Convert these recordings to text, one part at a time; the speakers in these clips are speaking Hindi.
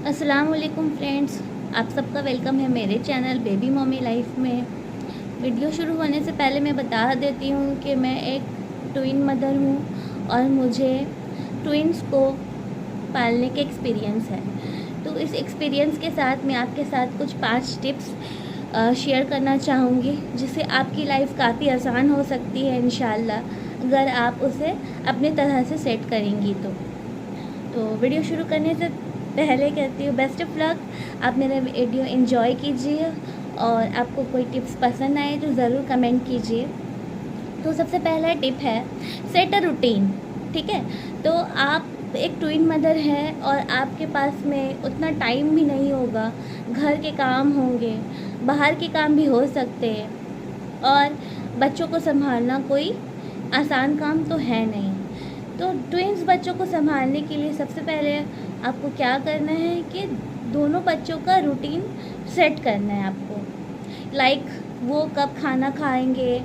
अस्सलाम वालेकुम फ्रेंड्स, आप सबका वेलकम है मेरे चैनल बेबी मम्मी लाइफ में। वीडियो शुरू होने से पहले मैं बता देती हूँ कि मैं एक ट्विन मदर हूँ और मुझे ट्विन्स को पालने के एक्सपीरियंस है। तो इस एक्सपीरियंस के साथ मैं आपके साथ कुछ 5 टिप्स शेयर करना चाहूँगी, जिससे आपकी लाइफ काफ़ी आसान हो सकती है इंशाल्लाह, अगर आप उसे अपनी तरह से सेट करेंगी तो वीडियो शुरू करने से पहले कहती हूँ बेस्ट ऑफ लक। आप मेरा वीडियो एंजॉय कीजिए और आपको कोई टिप्स पसंद आए तो ज़रूर कमेंट कीजिए। तो सबसे पहला टिप है सेट अ रूटीन। ठीक है, तो आप एक ट्विन मदर है और आपके पास में उतना टाइम भी नहीं होगा, घर के काम होंगे, बाहर के काम भी हो सकते हैं और बच्चों को संभालना कोई आसान काम तो है नहीं। तो ट्विन्स बच्चों को संभालने के लिए सबसे पहले आपको क्या करना है कि दोनों बच्चों का रूटीन सेट करना है आपको। लाइक वो कब खाना खाएंगे,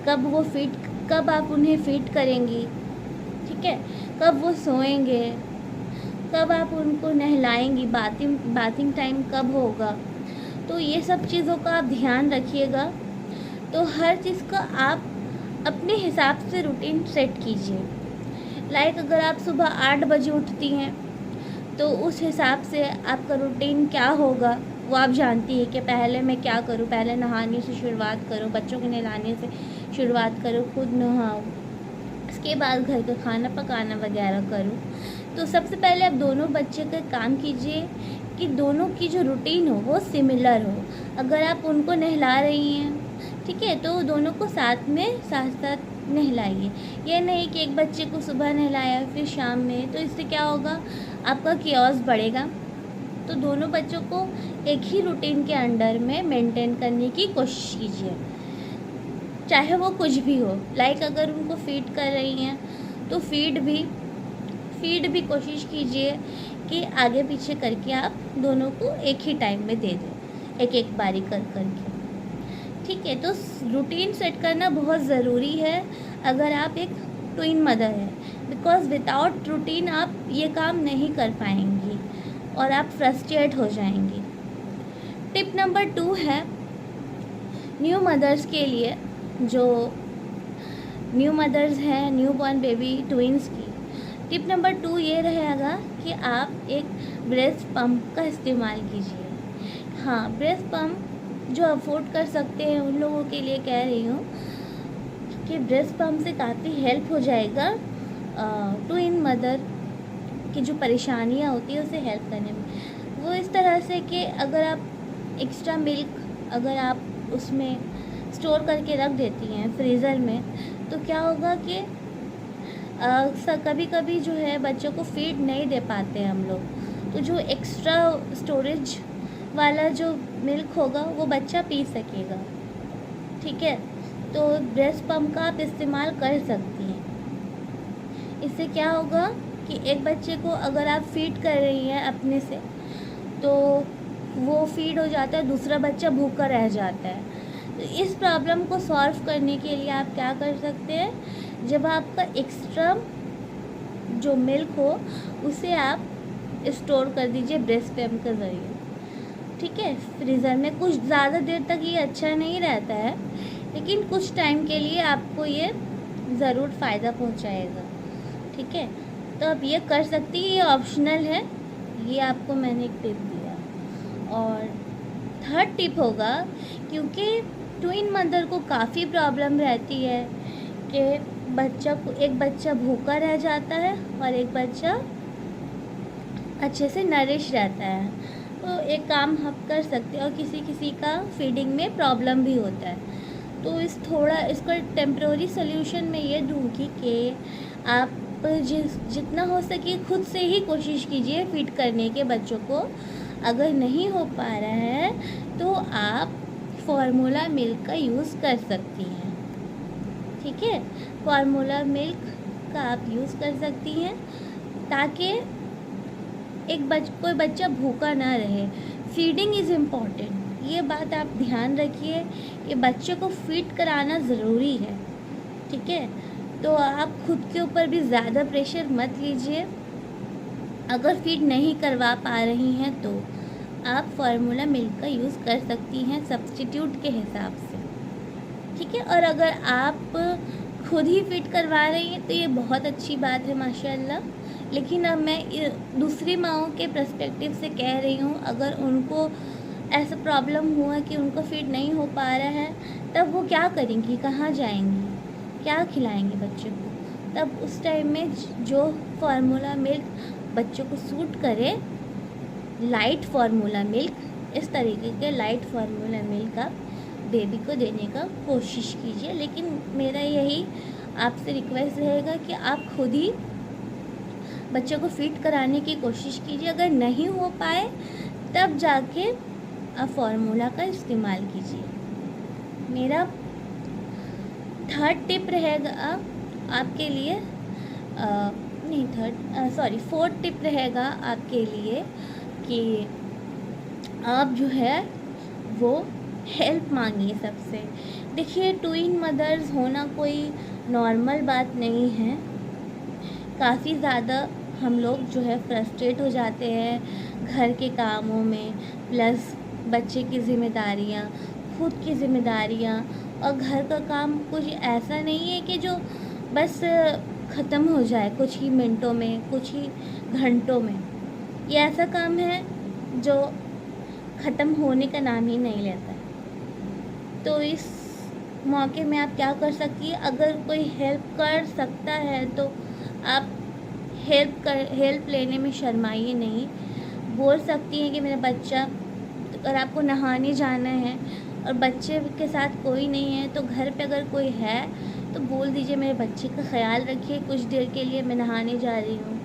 कब आप उन्हें फीड करेंगी, ठीक है, कब वो सोएंगे, कब आप उनको नहलाएंगी, बाथिंग टाइम कब होगा। तो ये सब चीज़ों का आप ध्यान रखिएगा। तो हर चीज़ का आप अपने हिसाब से रूटीन सेट कीजिए। लाइक अगर आप सुबह 8 बजे उठती हैं तो उस हिसाब से आपका रूटीन क्या होगा वो आप जानती है कि पहले मैं क्या करूँ। पहले नहाने से शुरुआत करूँ, बच्चों को नहलाने से शुरुआत करूँ, खुद नहाऊँ, इसके बाद घर का खाना पकाना वगैरह करूँ। तो सबसे पहले आप दोनों बच्चे का काम कीजिए कि दोनों की जो रूटीन हो वो सिमिलर हो। अगर आप उनको नहला रही हैं, ठीक है, तो दोनों को साथ साथ नहलाइए। ये नहीं कि एक बच्चे को सुबह नहलाया फिर शाम में, तो इससे क्या होगा, आपका कियोस बढ़ेगा। तो दोनों बच्चों को एक ही रूटीन के अंडर में मेंटेन करने की कोशिश कीजिए, चाहे वो कुछ भी हो। लाइक अगर उनको फीड कर रही हैं तो फीड भी कोशिश कीजिए कि आगे पीछे करके आप दोनों को एक ही टाइम में दे दें, एक एक बारी करके। ठीक है, तो रूटीन सेट करना बहुत ज़रूरी है अगर आप एक ट्विन मदर है, बिकॉज़ विदाउट रूटीन आप ये काम नहीं कर पाएंगी और आप फ्रस्ट्रेट हो जाएंगी। टिप नंबर 2 है न्यू मदर्स के लिए, जो न्यू मदर्स हैं, न्यू बॉर्न बेबी ट्विन्स की। टिप नंबर 2 ये रहेगा कि आप एक ब्रेस्ट पंप का इस्तेमाल कीजिए। हाँ, ब्रेस्ट पंप जो अफोर्ड कर सकते हैं उन लोगों के लिए कह रही हूँ कि ब्रेस्ट पंप से काफ़ी हेल्प हो जाएगा ट्विन मदर की जो परेशानियाँ होती है उसे हेल्प करने में। वो इस तरह से कि अगर आप एक्स्ट्रा मिल्क अगर आप उसमें स्टोर करके रख देती हैं फ्रीज़र में, तो क्या होगा कि कभी कभी जो है बच्चों को फीड नहीं दे पाते हैं हम लोग, तो जो एक्स्ट्रा स्टोरेज वाला जो मिल्क होगा वो बच्चा पी सकेगा। ठीक है, तो ब्रेस्ट पंप का आप इस्तेमाल कर सकती हैं। इससे क्या होगा कि एक बच्चे को अगर आप फीड कर रही हैं अपने से, तो वो फीड हो जाता है, दूसरा बच्चा भूखा रह जाता है। तो इस प्रॉब्लम को सॉल्व करने के लिए आप क्या कर सकते हैं, जब आपका एक्स्ट्रा जो मिल्क हो उसे आप स्टोर कर दीजिए ब्रेस्ट पंप के ज़रिए। ठीक है, फ्रीज़र में कुछ ज़्यादा देर तक ये अच्छा नहीं रहता है, लेकिन कुछ टाइम के लिए आपको ये ज़रूर फ़ायदा पहुंचाएगा। ठीक है, तो आप ये कर सकती हैं, ये ऑप्शनल है, ये आपको मैंने एक टिप दिया। और थर्ड टिप होगा, क्योंकि ट्विन मदर को काफ़ी प्रॉब्लम रहती है कि एक बच्चा भूखा रह जाता है और एक बच्चा अच्छे से नरिश रहता है। तो एक काम हम कर सकते हैं, और किसी किसी का फीडिंग में प्रॉब्लम भी होता है। तो इसका टेम्प्रोरी सोल्यूशन मैं ये दूँगी कि आप जितना हो सके खुद से ही कोशिश कीजिए फीड करने के बच्चों को। अगर नहीं हो पा रहा है तो आप फार्मूला मिल्क का यूज़ कर सकती हैं। ठीक है, फार्मूला मिल्क का आप यूज़ कर सकती हैं ताकि कोई बच्चा भूखा ना रहे। फीडिंग इज़ इम्पॉर्टेंट, ये बात आप ध्यान रखिए कि बच्चे को फीड कराना ज़रूरी है। ठीक है, तो आप खुद के ऊपर भी ज़्यादा प्रेशर मत लीजिए। अगर फीड नहीं करवा पा रही हैं तो आप फार्मूला मिल्क का यूज़ कर सकती हैं सब्स्टिट्यूट के हिसाब से, ठीक है। और अगर आप खुद ही फीड करवा रही हैं तो ये बहुत अच्छी बात है माशाल्लाह। लेकिन अब मैं दूसरी माँओं के पर्सपेक्टिव से कह रही हूँ, अगर उनको ऐसा प्रॉब्लम हुआ कि उनको फीड नहीं हो पा रहा है, तब वो क्या करेंगी, कहाँ जाएंगी, क्या खिलाएंगी बच्चे को। तब उस टाइम में जो फार्मूला मिल्क बच्चों को सूट करे, लाइट फार्मूला मिल्क, इस तरीके के लाइट फार्मूला मिल्क आप बेबी को देने का कोशिश कीजिए। लेकिन मेरा यही आपसे रिक्वेस्ट रहेगा कि आप खुद ही बच्चों को फीड कराने की कोशिश कीजिए। अगर नहीं हो पाए तब जाके आप फार्मूला का इस्तेमाल कीजिए। मेरा थर्ड टिप रहेगा आपके लिए, फोर्थ टिप रहेगा आपके लिए कि आप जो है वो हेल्प मांगिए सबसे। देखिए, ट्विन मदर्स होना कोई नॉर्मल बात नहीं है। काफ़ी ज़्यादा हम लोग जो है फ्रस्ट्रेट हो जाते हैं घर के कामों में, प्लस बच्चे की ज़िम्मेदारियाँ, खुद की ज़िम्मेदारियाँ, और घर का काम कुछ ऐसा नहीं है कि जो बस ख़त्म हो जाए कुछ ही मिनटों में, कुछ ही घंटों में। ये ऐसा काम है जो ख़त्म होने का नाम ही नहीं लेता है। तो इस मौके में आप क्या कर सकती है, अगर कोई हेल्प कर सकता है तो आप हेल्प लेने में शर्माइए नहीं। बोल सकती हैं कि मेरा बच्चा, अगर आपको नहाने जाना है और बच्चे के साथ कोई नहीं है तो घर पे अगर कोई है तो बोल दीजिए मेरे बच्चे का ख्याल रखिए, कुछ देर के लिए मैं नहाने जा रही हूँ।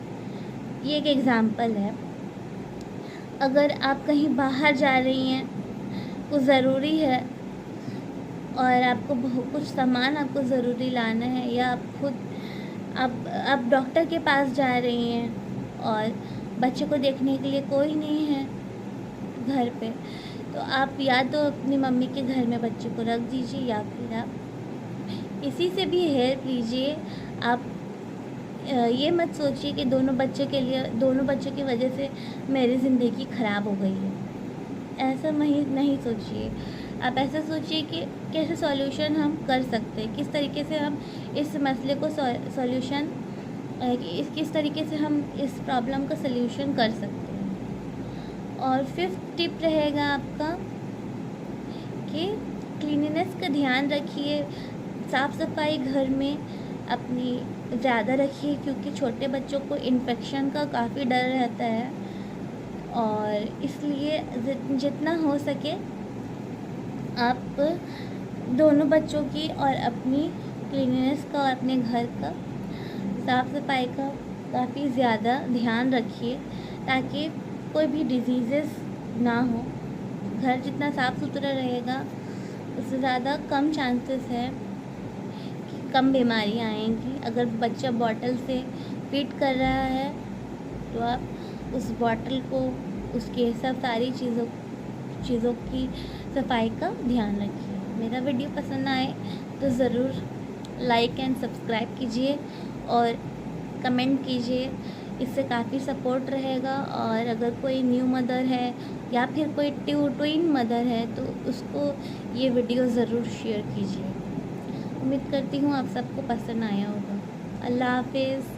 ये एक एग्ज़ाम्पल है। अगर आप कहीं बाहर जा रही हैं, कुछ ज़रूरी है और आपको कुछ सामान आपको ज़रूरी लाना है, या आप खुद आप डॉक्टर के पास जा रही हैं और बच्चे को देखने के लिए कोई नहीं है घर पे, तो आप या तो अपनी मम्मी के घर में बच्चे को रख दीजिए या फिर आप किसी से भी हेल्प लीजिए। आप ये मत सोचिए कि दोनों बच्चों की वजह से मेरी ज़िंदगी ख़राब हो गई है, ऐसा नहीं सोचिए। आप ऐसा सोचिए कि कैसे सॉल्यूशन हम कर सकते हैं, किस तरीके से हम इस मसले को किस तरीके से हम इस प्रॉब्लम का सल्यूशन कर सकते हैं। और फिफ्थ टिप रहेगा आपका कि क्लीनिनेस का ध्यान रखिए, साफ़ सफाई घर में अपनी ज़्यादा रखिए, क्योंकि छोटे बच्चों को इन्फेक्शन का काफ़ी डर रहता है। और इसलिए जितना हो सके आप दोनों बच्चों की और अपनी क्लीनिनेस का और अपने घर का साफ़ सफाई का काफ़ी ज़्यादा ध्यान रखिए, ताकि कोई भी डिजीज़ेस ना हो। घर जितना साफ़ सुथरा रहेगा उससे ज़्यादा कम चांसेस है कि कम बीमारियाँ आएंगी। अगर बच्चा बॉटल से फीड कर रहा है तो आप उस बॉटल को, उसके सब सारी चीज़ों की सफाई का ध्यान रखिए। मेरा वीडियो पसंद आए तो ज़रूर लाइक एंड सब्सक्राइब कीजिए और कमेंट कीजिए, इससे काफ़ी सपोर्ट रहेगा। और अगर कोई न्यू मदर है या फिर कोई ट्विन मदर है तो उसको ये वीडियो ज़रूर शेयर कीजिए। उम्मीद करती हूँ आप सबको पसंद आया होगा। अल्लाह हाफिज़।